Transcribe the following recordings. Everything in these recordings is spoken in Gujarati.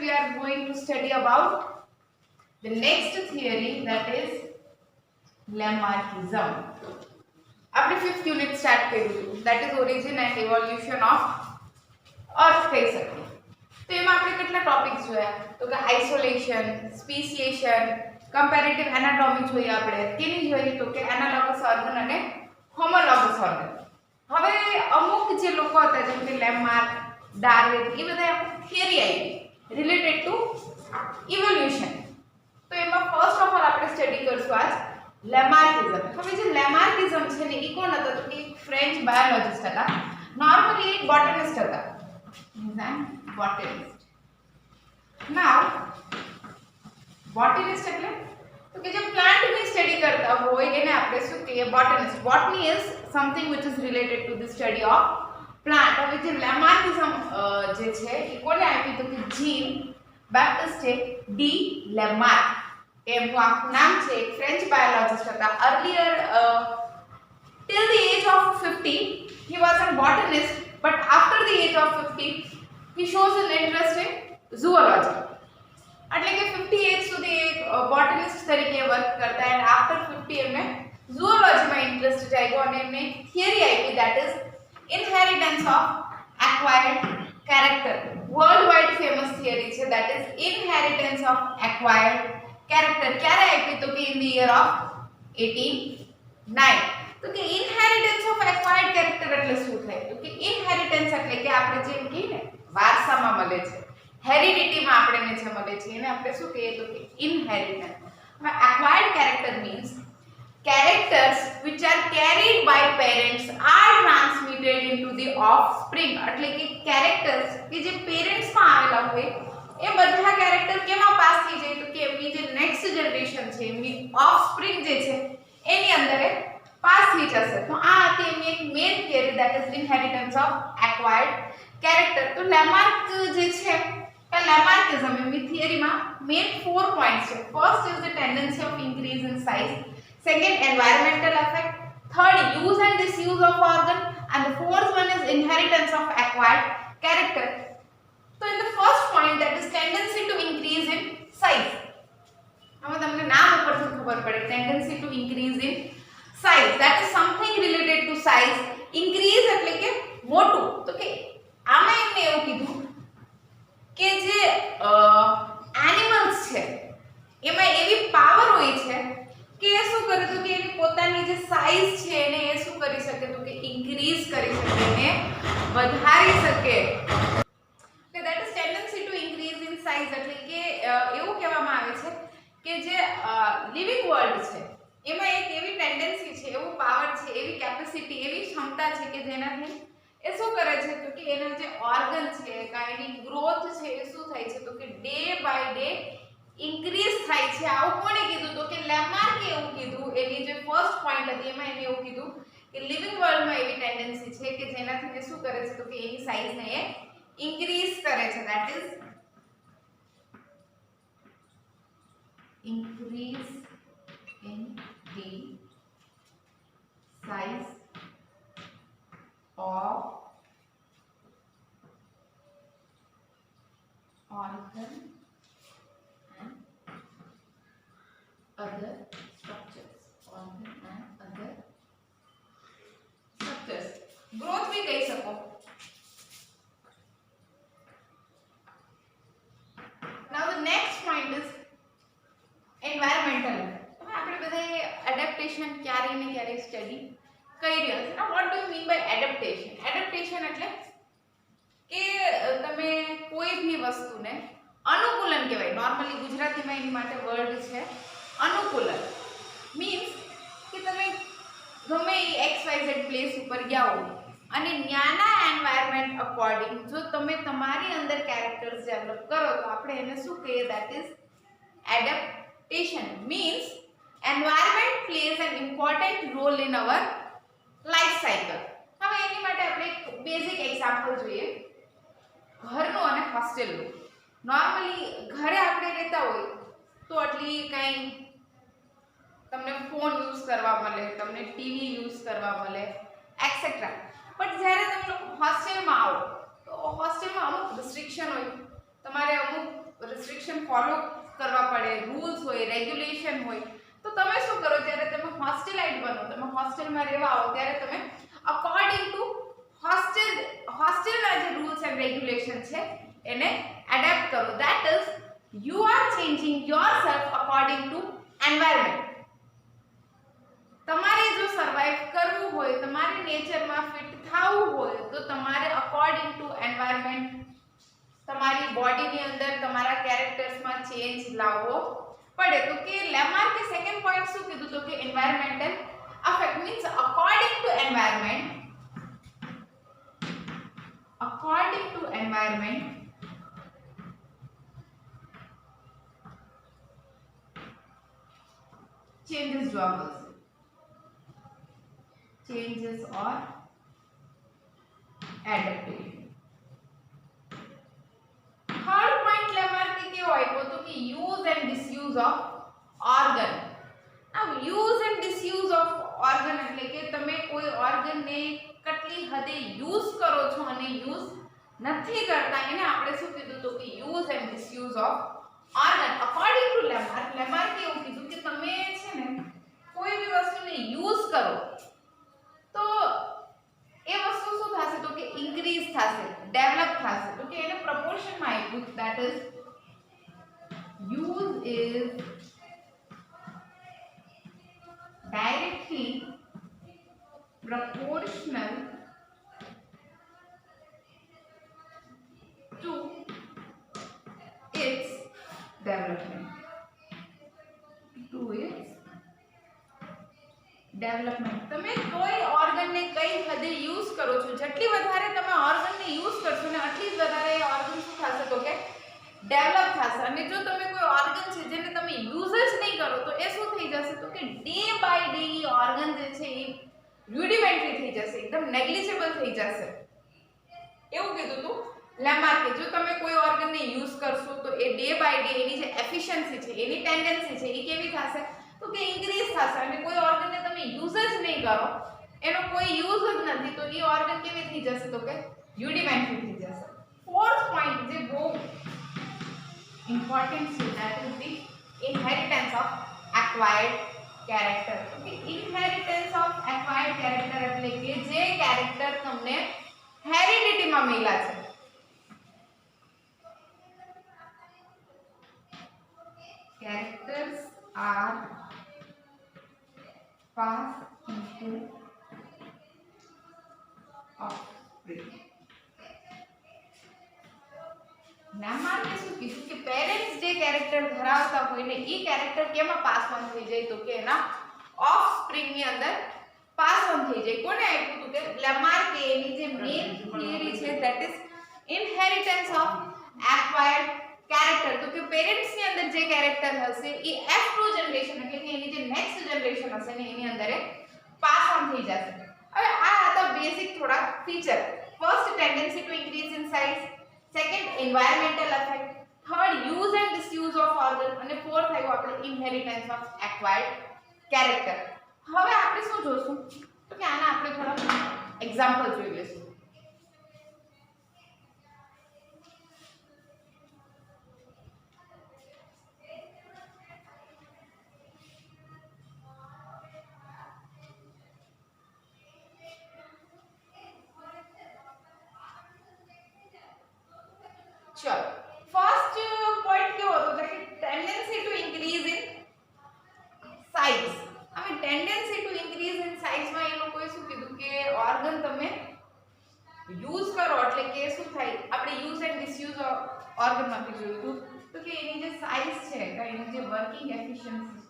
we are going to study about the next theory, that is Lamarckism. આપણે 5th યુનિટ સ્ટાર્ટ કર્યું હતું, that is origin and evolution of earth કહી શકીએ. તો એમાં આપણે કેટલા ટોપિક્સ જોયા? તો કે આઇસોલેશન, સ્પેશિએશન, કમ્પેરેટિવ એનાટોમી જોઈ આપણે. કેની જોઈ? તો કે એનાલોગસ ઓર્ગન અને હોમોલોગસ ઓર્ગન. હવે અમુક જે લોકો હતા જેમ કે લેમાર્ક, ડાર્વિન, એ બધા થિયરી આવી રિલેટેડ ટુ ઇવોલ્યુશન. તો એમાં ફર્સ્ટ ઓફ ઓલ આપણે સ્ટડી કરશું આજ લેમાર્કિઝમ. હવે જે લેમાર્કિઝમ છે ને એ કોણ હતા? તો કે ફ્રેન્ચ બાયોલોજિસ્ટ હતા. નોર્મલી એક બોટનિસ્ટ હતા. બોટનિસ્ટ. નાઉ બોટનિસ્ટ એટલે તો કે જે પ્લાન્ટની સ્ટડી કરતા હોય એને આપણે શું કહીએ? Botanist. Botany is something which is related to the study of plant. હવે જે લેમાર્કિઝમ જે છે એ કોને આપી? તો કે જીન બેપ્ટિસ્ટે ડી લેમાર્ક. એમનું આખું નામ છે. એક ફ્રેન્ચ બાયોલોજિસ્ટ હતા. Earlier till the age of 50 he was a botanist, but after the age of 50 he shows an interest in zoology. એટલે કે 50 એજ સુધી એક બોટનિસ્ટ તરીકે વર્ક કરતા એન્ડ આફ્ટર 50 એમને ઝૂઓલોજીમાં ઇન્ટરેસ્ટ જાગ્યો અને એમને થિયરી આપી, that is inheritance of acquired character. World wide famous theory છે, that is inheritance of acquired character. ક્યારે આપી? તો કે in the year of 1809. તો કે inheritance of acquired character એટલે શું થાય? તો કે inheritance એટલે કે આપણે જેમ કહીએ ને વારસામાં મળે છે, હેરિડિટીમાં આપણને જે મળે છે એને આપણે શું કહીએ? તો કે ઇનહેરિટન્સ. હવે acquired character means characters which are carried by parents are transmitted into the offspring. એટલે કે characters કે જે પેરેન્ટ્સ માં આવેલા હોય એ બધા કેરેક્ટર કેમાં પાસ થઈ જાય? તો કે એમની જે નેક્સ્ટ જનરેશન છે, એમની ઓફસ્પ્રિંગ જે છે એની અંદર પાસ થઈ જશે. તો આ હતી એમની એક main theory, that is inheritance of acquired character. તો લેમાર્ક જે છે Lamarckism in theory ma main 4 points છે. First is the tendency of increase in size, second environmental effect, third use and disuse of organ, and the fourth one is inheritance of acquired character. So in the first point, that is tendency to increase in size. હવે તમને નામ ઉપરથી ખબર પડે, tendency to increase in size, that is something related to size. Increase એટલે કે મોટું. તો કે આમાં એમને એવું કીધું કે જે એનિમલ્સ છે એમાં એવી પાવર હોય છે કે એ શું કરે? તો કે એની પોતાની જે સાઈઝ છે એને એ શું કરી શકે? તો કે ઇન્ક્રીઝ કરી શકે, એને વધારી શકે. કે that is tendency to increase in size. એટલે કે એવું કહેવામાં આવે છે કે જે લિવિંગ વર્લ્ડ છે એમાં એક એવી ટેન્ડન્સી છે, એવું પાવર છે, એવી કેપેસિટી, એવી ક્ષમતા છે કે જેનાથી એ શું કરે છે? તો કે એના જે ઓર્ગન છે, કાંઈની ગ્રોથ છે એ શું થાય છે? તો કે ડે બાય ડે ઇન્ક્રીઝ થાય છે. આવું કોણે કીધું? તો કે લેમાર્કે એવું કીધું. એની જે ફર્સ્ટ પોઈન્ટ હતી એમાં એને એવું કીધું કે લિવિંગ વર્લ્ડમાં એવી ટેન્ડન્સી છે કે જેનાથી એ શું કરે છે? તો કે એની સાઈઝને એ ઇન્ક્રીઝ કરે છે, that is increase in the size of organ and other structures. Organ and other structures. Growth भी कही सको. Now the next point is environmental. આપણે બધાએ એડેપ્ટેશન ક્યારે ને ક્યારે સ્ટડી કરી રહ્યા છે. Now what do you mean by adaptation? Adaptation એટલે કે તમે કોઈ ભી વસ્તુને અનુકૂલન કહેવાય. નોર્મલી ગુજરાતીમાં એની માટે વર્ડ છે અનુકૂલન. મીન્સ કે તમે ગમે એ XYZ પ્લેસ ઉપર ગયા હો અને ન્યાના એન્વાયરમેન્ટ અકોર્ડિંગ જો તમે તમારી અંદર કેરેક્ટર્સ ડેવલપ કરો તો આપણે એને શું કહીએ? That is adaptation. Means environment plays an important role in our life cycle. હવે એની માટે આપણે એક બેઝિક એક્ઝામ્પલ જોઈએ, ઘરનું અને હોસ્ટેલનું. નોર્મલી ઘરે આપણે રહેતા હોય તો આટલી કંઈ તમને ફોન યુઝ કરવા મળે, તમને ટીવી યુઝ કરવા મળે એક્સેટ્રા. બટ જ્યારે તમે લોકો હોસ્ટેલમાં આવો તો હોસ્ટેલમાં અમુક રિસ્ટ્રિક્શન હોય, તમારે અમુક રિસ્ટ્રિક્શન ફોલો કરવા પડે, રૂલ્સ હોય, રેગ્યુલેશન હોય, તો તમે શું કરો જ્યારે તમે હોસ્ટેલાઇટ બનો, તમે હોસ્ટેલમાં રહેવા આવો ત્યારે તમે અકોર્ડિંગ ટુ હોસ્ટેલના જે રૂલ્સ એન્ડ રેગ્યુલેશન છે એને એડેપ્ટ કરો. That is you are changing yourself according to environment. તમારે જો સર્વાઇવ કરવું હોય, તમારે નેચરમાં ફિટ થવું હોય, તો તમારે અકોર્ડિંગ ટુ એન્વાયરમેન્ટ તમારી બોડીની અંદર તમારા કેરેક્ટર્સમાં ચેન્જ લાવવો પડે. તો કે લેમાર્કે સેકન્ડ પોઈન્ટ શું કીધું તો કે environmental affect means according to environment, according to environment changes જોવા મળશે, changes or adaptation. Third point લેમાર્કે કેવો આપ્યો તો કે use and disuse of organ. now use and disuse of organ એટલે કે તમે કોઈ ઓર્ગનને કેટલી હદે યુઝ કરો છો અને યુઝ નથી કરતા, એને આપણે શું કીધું તો કે use and disuse of organ. According to લેમાર્કે એવું કીધું કે તમે છે ને કોઈ બી વસ્તુને યુઝ કરો તો એ વસ્તુ શું થશે તો કે ઇન્ક્રીઝ થશે, ડેવલપ થશે. તો કે એને પ્રપોર્શનમાં આપ્યું, that is use is directly proportional to its development. તમે કોઈ ઓર્ગનને કઈ હદે યુઝ કરો છો, જેટલી વધારે તમે ઓર્ગનને યુઝ કરશો ને આટલી જ વધારે એ ઓર્ગન શું થશે તો કે ડેવલપ થશે. અને જો તમે કોઈ ઓર્ગન છે જેને તમે યુઝ જ નહીં કરો તો એ શું થઈ જશે તો કે ડે બાય ડે એ ઓર્ગન જે છે એ રૂડિમેન્ટરી થઈ જશે, એકદમ નેગ્લિજેબલ થઈ જશે. એવું કીધું હતું લેમાર્કે. જો તમે કોઈ ઓર્ગનને યુઝ કરશો તો એ ડે બાય ડે એની જે એફિશિયન્સી છે, એની ટેન્ડન્સી છે એ કેવી થશે તો કે ઇન્ક્રીઝ થશે. અને કોઈ ઓર્ગનને તમે યુઝ જ નહીં કરો, એનો કોઈ યુઝ જ નથી, તો એ ઓર્ગન કેવી થઈ જશે તો કે રૂડિમેન્ટરી થઈ જશે. ફોર્થ પોઈન્ટ જે બહુ important is that is the inheritance of acquired character. Okay, inheritance of acquired character એટલે કે જે કેરેક્ટર તમને હેરિડિટીમાં મળ્યા છે. Characters are passed into offspring. લેમાર્કે શું કીધું કે પેરેન્ટ્સ જે કેરેક્ટર ધરાવતા હોય ને એ કેરેક્ટર કેમાં પાસ ઓન થઈ જાય તો કે એના ઓફસ્પ્રિંગ ની અંદર પાસ ઓન થઈ જાય. કોને આપ્યું તો કે લેમાર્કે. એની જે મેઇન થિયરી છે that is inheritance of acquired character. તો કે પેરેન્ટ્સ ની અંદર જે કેરેક્ટર હશે એ F2 જનરેશન એટલે કે એની જે નેક્સ્ટ જનરેશન હશે ને એની અંદર પાસ ઓન થઈ જશે. હવે આ હતા બેઝિક થોડા feature. First tendency to increase in size, second environmental affect, third use and disuse of organ અને ફોર્થ આવ્યું આપણે ઇનહેરિટન્સ ઓફ એક્વાયર્ડ કેરેક્ટર. હવે આપણે શું જોશું તો કે આના આપણે થોડા એક્ઝામ્પલ જોઈ લઈશું. ચલો ફર્સ્ટ પોઈન્ટ કેવો હતો કે tendency to increase in size. હવે ટેન્ડન્સી ટુ ઇન્ક્રીઝ ઇન સાઇઝમાં એ લોકોએ શું કીધું કે ઓર્ગન તમે યુઝ કરો એટલે કે શું થાય, આપણે યુઝ એન્ડ ડિસયુઝ ઓર્ગનમાંથી જોયું તો કે એની જે સાઇઝ છે કે એની જે વર્કિંગ એફિશિયન્સી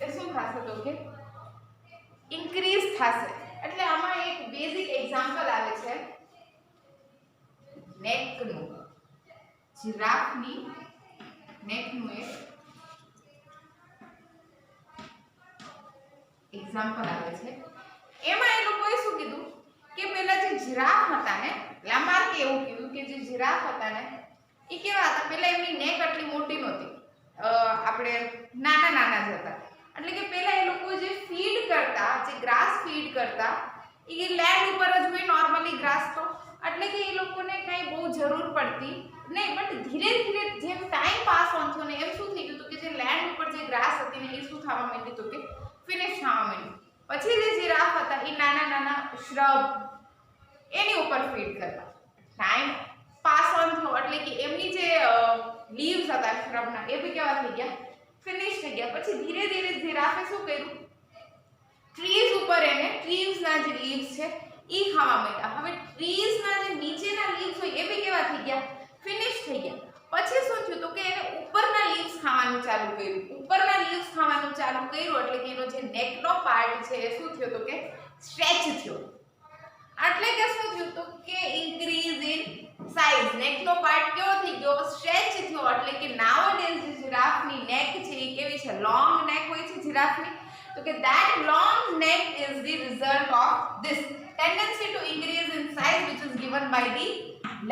એ શું થશે તો કે ઇન્ક્રીઝ થશે. એટલે આમાં એક બેઝિક એક્ઝામ્પલ આવે છે નેકનું. જીરાફની નેકનું એક એક્ઝામ્પલ આવે છે. એમાં એ લોકોએ શું કીધું કે પેલા જે જીરાફ હતા ને, લેમાર્કે એવું કીધું કે જે જીરાફ હતા ને એ કેવા હતા, પેલા એમની નેક આટલી મોટી નહોતી, આપણે નાના નાના જ હતા. એટલે કે પેલા એ લોકો જે ફીડ કરતા, જે ગ્રાસ ફીડ કરતા એ લેન્ડ ઉપર જ હોય નોર્મલી ગ્રાસ, તો એટલે કે એ લોકોને કઈ બહુ જરૂર પડતી નહીં. બટ ધીરે ધીરે જેમ ટાઈમ પાસ ગ્રાસ હતી ને એ શું થવા માંડી તો કે ફિનિશ થવા માંડી. પછી જે જીરાફ હતા એ નાના નાના શ્રબ એની ઉપર ફીડ કરતા. ટાઈમ પાસ ઓન થયો એટલે કે એમની જે લીવ્સ હતા શ્રબના એ બી કેવા થઈ ગયા ફિનિશ થઈ ગયા. પછી ધીરે ધીરે જીરાફે શું કર્યું ટ્રીઝ ઉપર એને ટ્રીઝના જે લીવ્સ છે ઈ ખાવા માંડ્યા. હવે ટ્રીઝના જે નીચેના લીવ્સ હોય એ બી કેવા થઈ ગયા ફિનિશ થઈ ગયા. પછી શું થયું તો કે એને ઉપરના લીવ્સ ખાવાનું ચાલુ કર્યું. ઉપરના લીવ્સ ખાવાનું ચાલુ કર્યું એટલે કે એનો જે નેકનો પાર્ટ છે એ શું થયો તો કે સ્ટ્રેચ થયો. એટલે કે શું થયું તો કે ઇન્ક્રીઝ ઇન સાઇઝ. નેકનો પાર્ટ કેવો થઈ ગયો સ્ટ્રેચ થયો. એટલે કે નાઉઅડેઝ જે જીરાફની નેક છે એ કેવી છે લોંગ નેક હોય છે જીરાફની. તો કે that long neck is the result of this tendency to increase in size which is given by the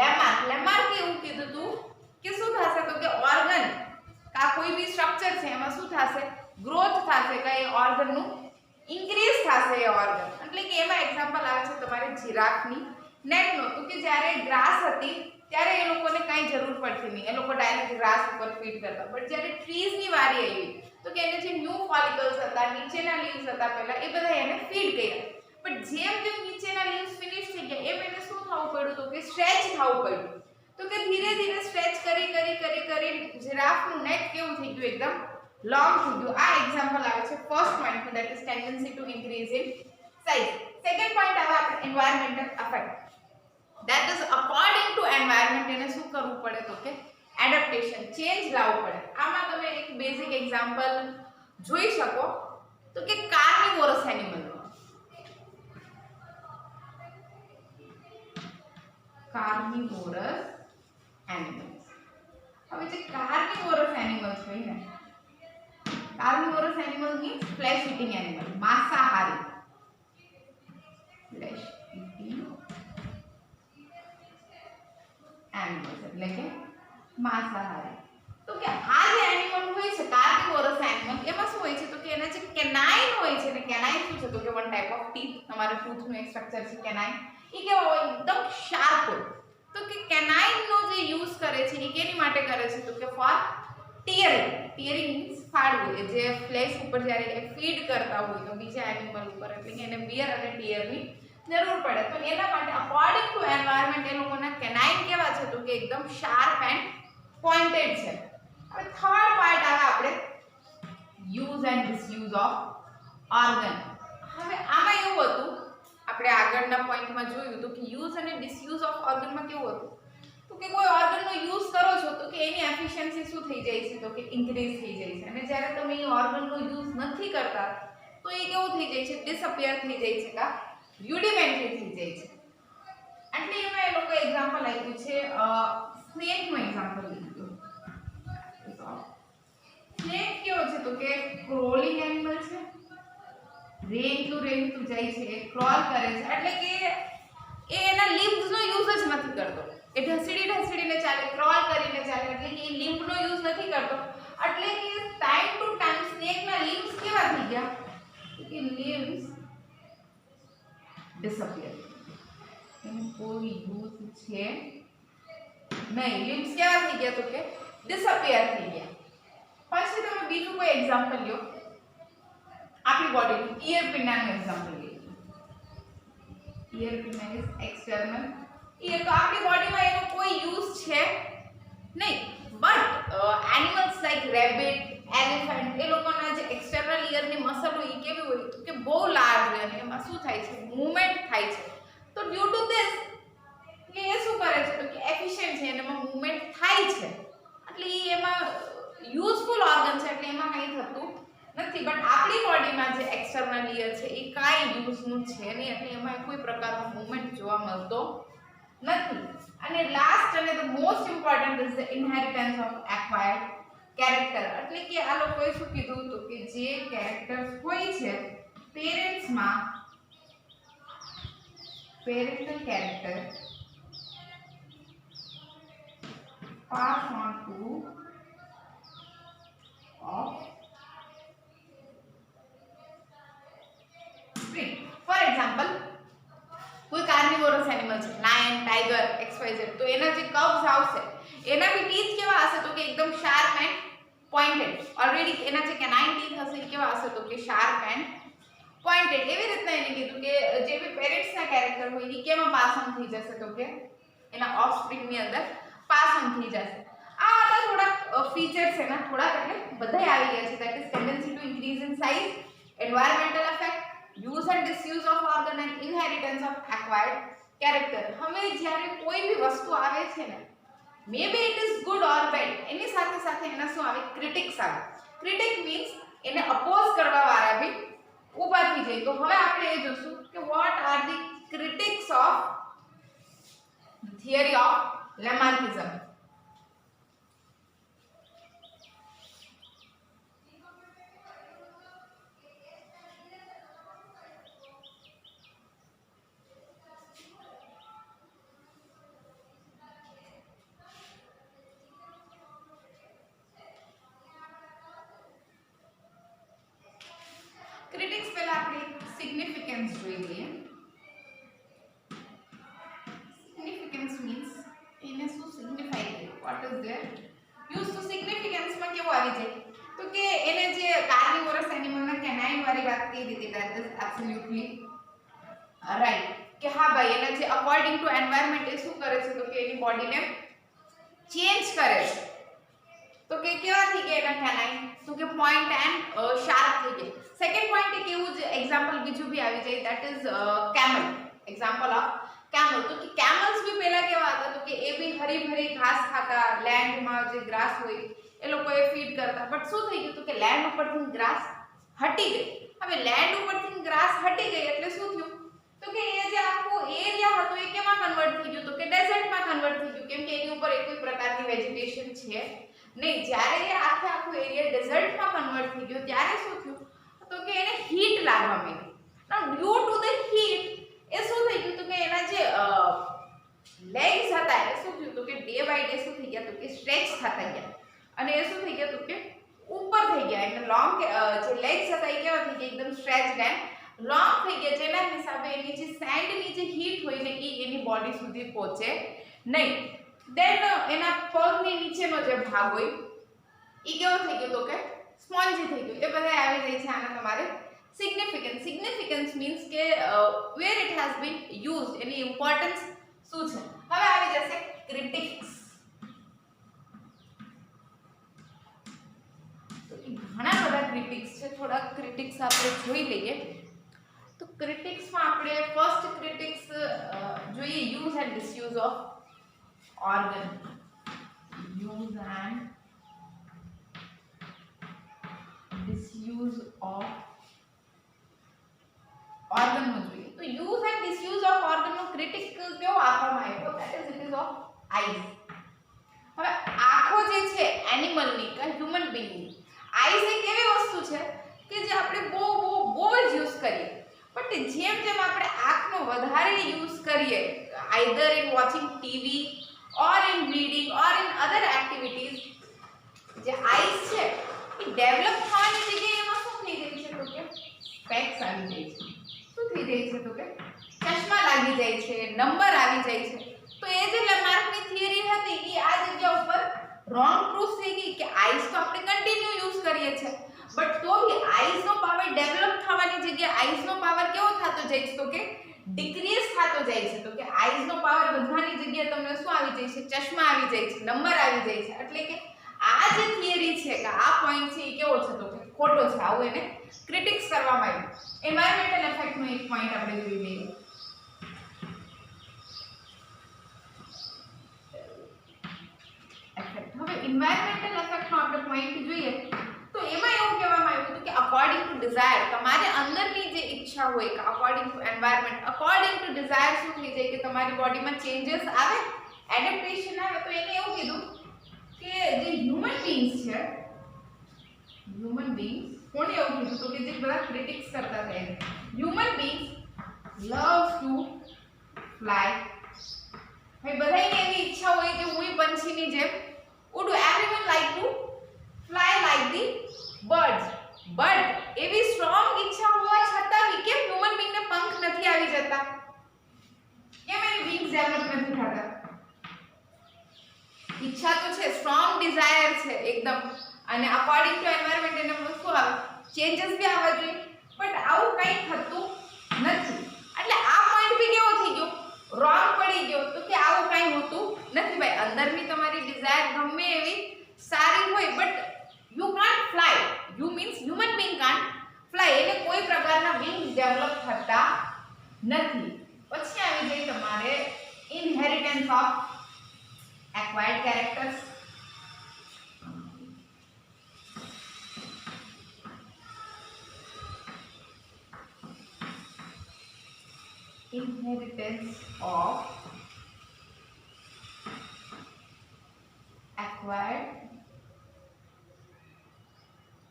lemma. lemma કે એવું કીધું તું કે શું થશે તો કે ઓર્ગન કા કોઈ બી સ્ટ્રક્ચર છે એમાં શું થશે ગ્રોથ થશે કે એ ઓર્ગન નું ઇન્ક્રીઝ થશે એ ઓર્ગન. એટલે કે એમાં એક્ઝામ્પલ આવે છે તમારે જીરાફની નેકનો. તો કે જ્યારે ગ્રાસ હતી ત્યારે એ લોકોને કાંઈ જરૂર પડતી નહીં, એ લોકો ડાયરેક્ટ ગ્રાસ ઉપર ફીડ કરતા. બટ જ્યારે ટ્રીઝની વારી આવી તો કે એને જે ન્યૂ ફોલિકલ્સ હતા નીચેના લીવ્સ હતા પહેલા એ બધા એને ફીડ કર્યા. બટ જેમ જેમ નીચેના લીવ્સ ફિનિશ થઈ ગયા એમ એને શું થવું પડ્યું તો કે સ્ટ્રેચ થવું પડ્યું. તો કે ધીરે ધીરે સ્ટ્રેચ કરી જીરાફનું નેક કેવું થઈ ગયું એકદમ લોંગ થઈ ગયું. આ એક્ઝામ્પલ આવે છે ફર્સ્ટ પોઈન્ટ પર that is tendency to increase in size. Second point આવે આપણે environmental affect. That is according to environment એને શું કરવું પડે તો કે એડપ્ટેશન ચેન્જ લાવવું પડે. આમાં તમે એક બેઝિક એક્ઝામ્પલ જોઈ શકો તો કે કાર્નિવોરસ એનિમલ. કાર્નિવોરસ એનિમલ્સ. હવે જે કાર્નિવોરસ એનિમલ્સ હોય ને carnivorous animal means flesh eating animal, માંસાહારી ફ્લેશ ઈટિંગ એનિમલ્સ એટલે કે માંસાહારી. તો કે આ જે એનિમલ હોય છે કાર્નિવોરસ એનિમલ એમાં શું હોય છે તો કે એના જે કેનાઇન હોય છે ને કેનાઇન શું છે તો કે વન ટાઈપ ઓફ ટીથ તમારા ટૂથનું એક સ્ટ્રક્ચર છે કેનાઇન. એ કેવા હોય એકદમ શાર્પ હોય. તો કે કેનાઇન નો જે યુઝ કરે છે એ કેની માટે કરે છે તો કે ફોર ટીયરિંગ. ટીયરિંગ મીન્સ ફાડવું. જે ફ્લેશ ઉપર જ્યારે એ ફીડ કરતા હોય તો બીજા એનિમલ ઉપર એટલે કે એને બિયર અને ટીયરની જરૂર પડે. તો એના માટે અકોર્ડિંગ ટુ એન્વાયરમેન્ટ એ લોકોના કેનાઇન કેવા છે તો કે એકદમ શાર્પ એન્ડ પોઇન્ટેડ છે. હવે થર્ડ પાર્ટ આવે આપણે use and disuse of organ. હવે આમાં એવું હતું આપણે આગળના પોઈન્ટમાં જોયું તો કે યુઝ અને ડિસયુઝ ઓફ ઓર્ગનમાં કેવું હતું તો કે કોઈ ઓર્ગનનો યુઝ કરો છો તો કે એની એફિશિયન્સી શું થઈ જાય છે તો કે ઇન્ક્રીઝ થઈ જાય છે. અને જ્યારે તમે એ ઓર્ગનનો યુઝ નથી કરતા તો એ કેવું થઈ જાય છે ડિસઅપિયર થઈ જાય છે કા rudimentary થઈ જાય છે. એટલે એમાં એ લોકો એક્ઝામ્પલ આપ્યું છે સ્નેકનું એક્ઝામ્પલ લીધું. સ્નેક કેવો છે તો કે ક્રોલિંગ એનિમલ છે, રેંગતું જાય છે, ક્રોલ કરે છે. એટલે કે એ એના લિમ્બ્સનો યુઝ જ નથી કરતો. એ ઢસીડીને ચાલે, ક્રોલ કરીને ચાલે. એટલે કે એ લિમ્બનો યુઝ નથી કરતો. એટલે કે ટાઈમ ટુ ટાઈમ સ્નેકના લિમ્બ્સ કેવા થઈ ગયા કે લિમ્બ્સ ડિસઅપિયર. એનો કોઈ યુઝ છે નહીં. લિમ્બ્સ કેવા થઈ ગયા તો કે ડિસઅપિયર થઈ ગયા. પછી તમે બીજું કોઈ એક્ઝામ્પલ લ્યો આપણી બોડીનું ઈયર પિંડાનું એક્ઝામ્પલ લઈએ. Ear pinna is external ear. તો આપણી બોડીમાં એનો કોઈ યુઝ છે નહીં. But animals like rabbit, elephant એ લોકોના જે એક્સટર્નલ ઈયરની મસલ હોય એ કેવી હોય તો કે બહુ લાર્જ હોય અને એમાં શું થાય છે મૂવમેન્ટ થાય છે. તો ડ્યુ ટુ ધીસ કે એ શું કરે છે તો કે એફિશિયન્ટ છે અને એમાં મૂવમેન્ટ થાય છે. એટલે એમાં યુઝફુલ ઓર્ગન છે એટલે એમાં કંઈ થતું નથી. બટ આપણી બોડીમાં જે એક્સટર્નલ ઈયર છે એ કાંઈ યુઝનું છે નહીં. એટલે એમાં કોઈ પ્રકારનો મૂવમેન્ટ જોવા મળતો નથી. અને લાસ્ટ અને the most important is the inheritance of acquired character. એટલે કે આ લોકોએ શું કીધું તો કે જે કેરેક્ટર્સ હોય છે પેરેન્ટ્સમાં parental character pass on to offspring. For example કોઈ કાર્નિવોરસ એનિમલ છે લાયન, ટાઈગર, XYZ. તો એના જે કવ્સ આવશે એના બી ટીથ કેવા હશે તો કે એકદમ શાર્પ એન્ડ પોઇન્ટેડ. ઓલરેડી એના જે કેનાઇન ટીથ હશે એ કેવા હશે તો કે શાર્પ એન્ડ પોઇન્ટેડ. એવી રીતના એને કીધું કે જે બી પેરેન્ટ્સના કેરેક્ટર હોય એ કેમાં પાસ ઓન થઈ જશે તો કે એના ઓફસ્પ્રિંગની અંદર પાસ ઓન થઈ જશે. આ હતા થોડાક ફીચર્સ એના, થોડાક એટલે બધાય આવી ગયા છે. That is tendency to increase in size, environmental effect, use and disuse of organ and inheritance of acquired character. હવે જ્યારે કોઈ બી વસ્તુ આવે છે ને, may be it is good or bad, એની સાથે સાથે એના શું આવે? ક્રિટિક્સ આવે. ક્રિટિક મીન્સ એને અપોઝ કરવા વાળા બી ઊભા થઈ જાય. તો હવે આપણે એ જોશું કે what are the critics of theory of Lamarckism. Critics પહેલા આપણે સિગ્નિફિકન્સ જોઈ લઈએ. સિગ્નિફિકન્સ મીન્સ એને શું સિગ્નિફાઈ કરે, વોટ ઇઝ ધેર યુઝ. તો સિગ્નિફિકન્સમાં કેવું આવી જાય તો કે એને જે કાર્નિવોરસ એનિમલના કેનાઇન વાળી વાત કહી દીધી, ધેટ ઇઝ એબ્સોલ્યુટલી રાઈટ. કે હા ભાઈ એને જે અકોર્ડિંગ ટુ એન્વાયરમેન્ટ એ શું કરે છે તો કે એની બોડીને ચેન્જ કરે છે. તો કે કેવા થઈ ગયા એના કેનાઇન તો કે પોઈન્ટ એન્ડ શાર્પ થઈ ગયા. સેકન્ડ પોઈન્ટ એક એવું જ એક્ઝામ્પલ બીજું બી આવી જાય, that is camel. Example of camel. તો કે કેમલ્સ બી પહેલા કેવા હતા તો કે એ બી હરી ભરી ઘાસ ખાતા, લેન્ડમાં જે ગ્રાસ હોય એ લોકો એ ફીડ કરતા. બટ શું થઈ ગયું તો કે લેન્ડ ઉપરથી ગ્રાસ હટી ગઈ. હવે લેન્ડ ઉપરથી ગ્રાસ હટી ગઈ એટલે શું થયું તો કે એ જે આખો એરિયા હતો એ કેમાં કન્વર્ટ થઈ ગયું તો કે ડેઝર્ટમાં કન્વર્ટ થઈ ગયું, કેમ કે એની ઉપર એક કોઈ પ્રકારની વેજીટેશન છે નહીં. જ્યારે એ આખો એરિયા ડેઝર્ટમાં કન્વર્ટ થઈ ગયો ત્યારે શું થયું તો કે એને હીટ લાગવા માંડી. નાઉ ડ્યુ ટુ ધ હીટ એ શું થઈ ગયું તો કે એના જે લેગ્સ હતા એ શું થયું તો કે ડે બાય ડે શું થઈ ગયા તો કે સ્ટ્રેચ થતા ગયા, અને એ શું થઈ ગયા તો કે ઉપર થઈ ગયા. એટલે લોંગ જે લેગ્સ હતા એ કેવા થઈ ગયા એકદમ સ્ટ્રેચ્ડ એન્ડ લોંગ થઈ ગયા, જેના હિસાબે એની જે સેન્ડની જે હીટ હોય ને એ એની બોડી સુધી પહોંચે નહીં. દેન એના પગની નીચેનો જે ભાગ હોય એ કેવો થઈ ગયો તો કે સ્પોન્જી થઈ ગયું. એ બધા આવી જાય છે આના તમારે સિગ્નિફિકન્સ. સિગ્નિફિકન્સ મીન્સ કે where it has been used, એની ઇમ્પોર્ટન્સ શું છે. હવે આવી જશે ક્રિટિક્સ. તો ઘણા બધા ક્રિટિક્સ છે, થોડા ક્રિટિક્સ આપણે જોઈ લઈએ. તો ક્રિટિક્સમાં આપણે ફર્સ્ટ ક્રિટિક્સ જોઈએ use and disuse of organ. Use and disuse of organ માં જોઈએ તો use and disuse of organ નો ક્રિટિક કેવો આપવામાં આવ્યો, that is it is of eyes. હવે આંખો જે છે એનિમલની કે હ્યુમન બીઈંગની, આઈઝ એક એવી વસ્તુ છે કે જે આપણે બહુ જ યુઝ કરીએ. બટ જેમ જેમ આપણે આંખનો વધારે યુઝ કરીએ, either in watching TV or in reading or in other activities, જે આઈસ છે એ ડેવલપ થવાની જગ્યાએ એમાં શું થઈ જાય છે તો કે સ્પેક્સ આવી જાય છે. શું થઈ જાય છે તો કે ચશ્મા લાગી જાય છે, નંબર આવી જાય છે. તો એ જે લેમાર્કની થિયરી હતી એ આ જગ્યા ઉપર રોંગ પ્રૂફ થઈ ગઈ કે આઈસ તો આપણે કન્ટિન્યુ યુઝ કરીએ છીએ, બટ તો બી આઈસનો પાવર ડેવલપ થવાની જગ્યાએ આઈસનો પાવર કેવો થતો જાય છે તો કે ડિક્રીઝ થતો જાય છે. તો કે આઈઝનો પાવર વધવાની જગ્યાએ તમને શું આવી જાય છે, ચશ્મા આવી જાય છે, નંબર આવી જાય છે. એટલે કે આ જે થિયરી છે કે આ પોઈન્ટ છે એ કેવો છે તો કે ખોટો છે. આવું એને ક્રિટિક્સ કરવામાં આવ્યું. એન્વાયરમેન્ટલ ઇફેક્ટનો એક પોઈન્ટ આપણે જોઈ લઈએ. હવે એન્વાયરમેન્ટલ ઇફેક્ટનો આપણે પોઈન્ટ જોઈએ તો એમાં એવું કહેવામાં આવ્યું હતું કે અકોર્ડિંગ ટુ ડિઝાયર, તમારે અંદરની જે ઈચ્છા હોય કે according to environment, according to desire શું થઈ જાય કે તમારી બોડીમાં ચેન્જીસ આવે, એડેપ્ટેશન આવે. તો એને એવું કીધું કે જે હ્યુમન બીઈંગ્સ છે, હ્યુમન બીઈંગ્સ કોણે એવું કીધું તો કે જે બધા ક્રિટિક્સ કરતા હતા એને, human beings love to fly. ભાઈ બધાની એવી ઈચ્છા હોય કે હું પંછીની જેમ ઉડું. Everyone like to fly like the birds, but એવી સ્ટ્રોંગ ઈચ્છા હોવા છતાં બી કેમ હ્યુમન બીંગ ને પંખ નથી આવી જતા, કેમ એની વિંગ્સ ડેવલપ નથી થતા? ઈચ્છા તો છે, સ્ટ્રોંગ ડિઝાયર છે એકદમ, અને અકોર્ડિંગ ટુ એન્વાયરમેન્ટ એને શું આવે ચેન્જીસ બી આવવા જોઈએ, બટ આવું કંઈ થતું નથી. એટલે આ પોઈન્ટ બી કેવો થઈ ગયો રોંગ પડી ગયો. તો કે આવું કંઈ હોતું નથી ભાઈ. અંદરની તમારી ડિઝાયર ગમે એવી સારી હોય but you can't fly. You means human being can't fly. એટલે કોઈ પ્રકારના વિંગ્સ ડેવલપ થતા નથી. પછી આવી જાય તમારે inheritance of acquired characters. Inheritance of acquired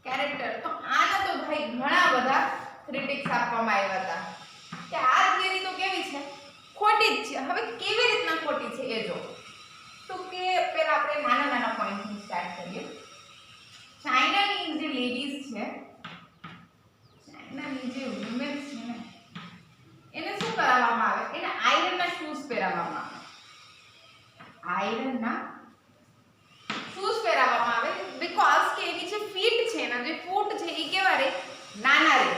character. તો આના તો ભાઈ ઘણા બધા ક્રિટિક્સ આપવામાં આવ્યા હતા કે આ થિયરી તો કેવી છે ખોટી જ છે. હવે કેવી રીતના ખોટી છે એ જો. તો કે પહેલા આપણે નાના નાના પોઈન્ટથી સ્ટાર્ટ કરીએ. ચાઇનાની જે લેડીઝ છે, ચાઇનાની જે વુમેન્સ છે ને, એને શું કરાવવામાં આવે? એને આયરનના શૂઝ પહેરાવવામાં આવે. આયરનના શૂઝ પહેરાવવામાં આવે બીકોઝ કે એની જે ફીટ છે, એના જે ફૂટ છે એ કેવા રહે? નાના રહે.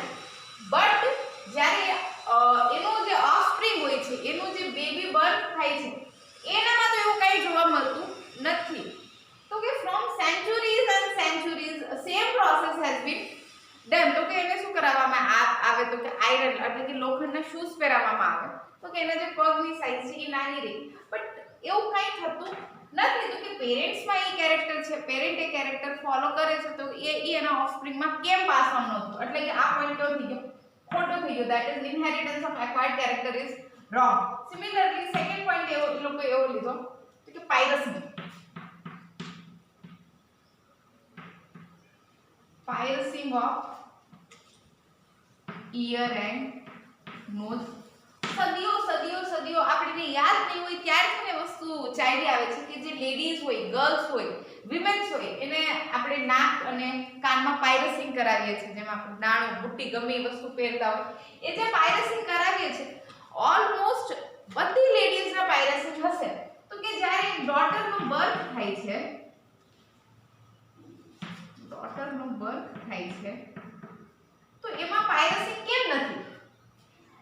બટ જ્યારે એનો જે ઓફસ્પ્રિંગ હોય છે, એનું જે બેબી બર્થ થાય છે, એનામાં તો એવું કંઈ જોવા મળતું નથી. તો કે from centuries and centuries same process has been done. તો કે એને શું કરાવવામાં આવે? તો કે આયરન એટલે કે લોખંડના શૂઝ પહેરાવવામાં આવે. તો કે એના જે પગની સાઈઝ છે એ નાની રહી. બટ એવું કંઈ થતું નથી. તો કે પેરેન્ટ્સમાં એ કેરેક્ટર છે, પેરેન્ટ એ કેરેક્ટર ફોલો કરે છે, તો એ એના ઓફસ્પ્રિંગમાં કેમ પાસ ઓન નહોતું? એટલે કે આ પોઈન્ટ કેવો થઈ ગયો? ખોટો થઈ ગયો. That is inheritance of acquired character is wrong. Similarly second point એવો લોકો એવો લીધો તો કે piracy. પાયરસિંગ of year and nose. સદીઓ આપણને યાદ નહીં હોય ત્યારથી ને વસ્તુ ચાલી આવે છે કે જે લેડીઝ હોય, ગર્લ્સ હોય, વિમેન્સ હોય, એને આપણે નાક અને કાનમાં પાયરસિંગ કરાવીએ છીએ. જેમાં આપણે નાણું, બુટ્ટી ગમે એ વસ્તુ પહેરતા હોય એ જે પાયરસિંગ કરાવીએ છીએ, ઓલમોસ્ટ બધી લેડીઝના પાયરસિંગ હશે. તો કે જ્યારે ડોટરનું બર્થ થાય છે, તો એમાં પાયરસિંગ કેમ નથી?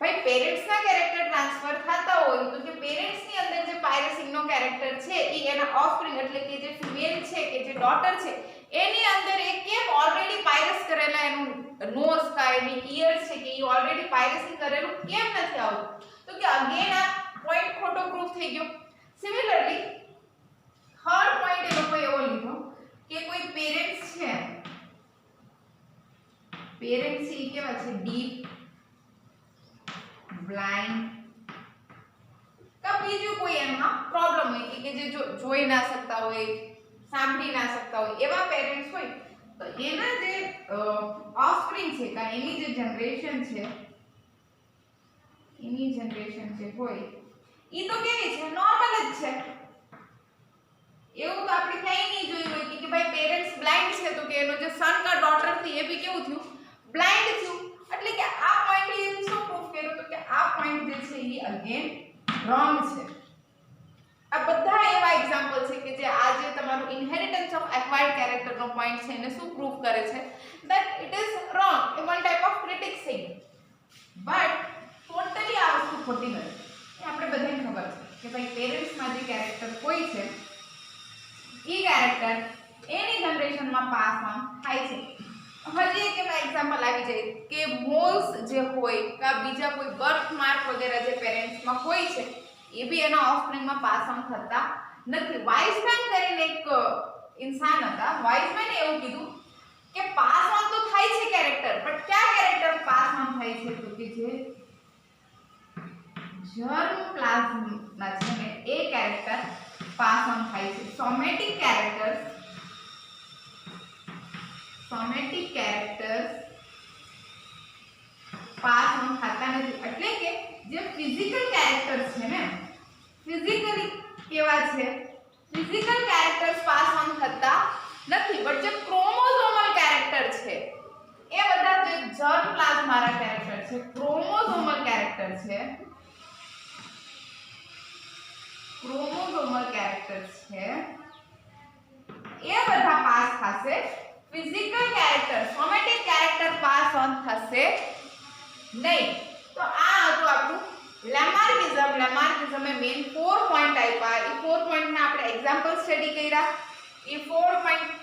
ભાઈ પેરેન્ટ્સના કેરેક્ટર ટ્રાન્સફર થતા હોય તો કે પેરેન્ટ્સની અંદર જે પાયરસિંગનો કેરેક્ટર છે એ એના ઓફસ્પ્રિંગ એટલે કે જે ફિમેલ છે કે જે ડોટર છે એની અંદર એ કેમ ઓલરેડી પાયરસ કરેલા એનું નોઝ કા એની ઈયર્સ છે કે એ ઓલરેડી પાયરસિંગ કરેલું કેમ નથી આવતું? તો કે અગેન આ પોઈન્ટ ખોટો પ્રૂફ થઈ ગયો. સિમિલરલી થર્ડ પોઈન્ટ એ લોકો એવો લીધો કે કોઈ પેરેન્ટ્સ છે, પેરેન્ટ્સ એ કેવા છે? ડીપ બ્લાઇન્ડ કા બીજું કોઈ એમાં પ્રોબ્લેમ હોય કે જે જોઈ ના શકતા હોય, સાંભળી ના શકતા હોય, એવા પેરેન્ટ્સ હોય તો એના જે ઓફસ્પ્રિંગ છે કા એની જે જનરેશન જે હોય ઈ તો કેવી છે? નોર્મલ જ છે. એવું તો આપણે ક્યાંય નહીં જોયું હોય કે ભાઈ પેરેન્ટ્સ બ્લાઇન્ડ છે તો કે એનો જે સન કા ડોટર થી એ બી કેવું થયું? બ્લાઇન્ડ થયું. એટલે કે આ પોઈન્ટ એ શું પ્રૂફ કર્યો? તો કે આ પોઈન્ટ જે છે એ અગેન રોંગ છે. આ બધા એવા એક્ઝામ્પલ છે કે જે આજે તમારું ઇનહેરિટન્સ ઓફ એક્વાયર્ડ કેરેક્ટર નો પોઈન્ટ છે એને શું પ્રૂફ કરે છે? That it is wrong. એ one type of critics thing. But totally આ વસ્તુ ખોટી નથી. એ આપણે બધાને ખબર છે કે ભાઈ પેરેન્ટ્સમાં જે કેરેક્ટર કોઈ છે એ કેરેક્ટર એની જનરેશનમાં પાસ ઓન થાય છે. હજી એક એવા એક્ઝામ્પલ આવી જાય કે મોલ્સ જે હોય કે બીજા કોઈ બર્થ માર્ક વગેરે જે પેરેન્ટ્સમાં હોય છે એ બી એના ઓફસ્પ્રિંગમાં પાસ ઓન થતા નથી. વાઇઝમેન કરીને એક ઇન્સાન હતા. વાઇઝમેને એવું કીધું કે પાસ ઓન તો થાય છે કેરેક્ટર, પણ કયા કેરેક્ટર પાસ ઓન થાય છે? તો કે જે જર્મ પ્લાઝમા છે ને એ કેરેક્ટર પાસ ઓન થાય છે. સોમેટિક કેરેક્ટર્સ પાસ ઓન થતા નથી. એટલે કે જે ફિઝિકલ કેરેક્ટર્સ છે ને, ફિઝિકલી કેવા છે? ફિઝિકલ કેરેક્ટર્સ પાસ ઓન થતા નથી. બટ જે ક્રોમોઝોમલ કેરેક્ટર છે એ બધા જે જર્મ પ્લાઝમાના કેરેક્ટર છે, ક્રોમોઝોમલ કેરેક્ટર છે, એ બધા પાસ થશે physical character somatic character pass on થશે નહીં. તો આ હતું આપણું લેમાર્કિઝમે મેઇન 4 પોઈન્ટ આપ્યા. એ 4 પોઈન્ટના આપણે એક્ઝામ્પલ સ્ટડી કર્યા. એ 4 પોઈન્ટ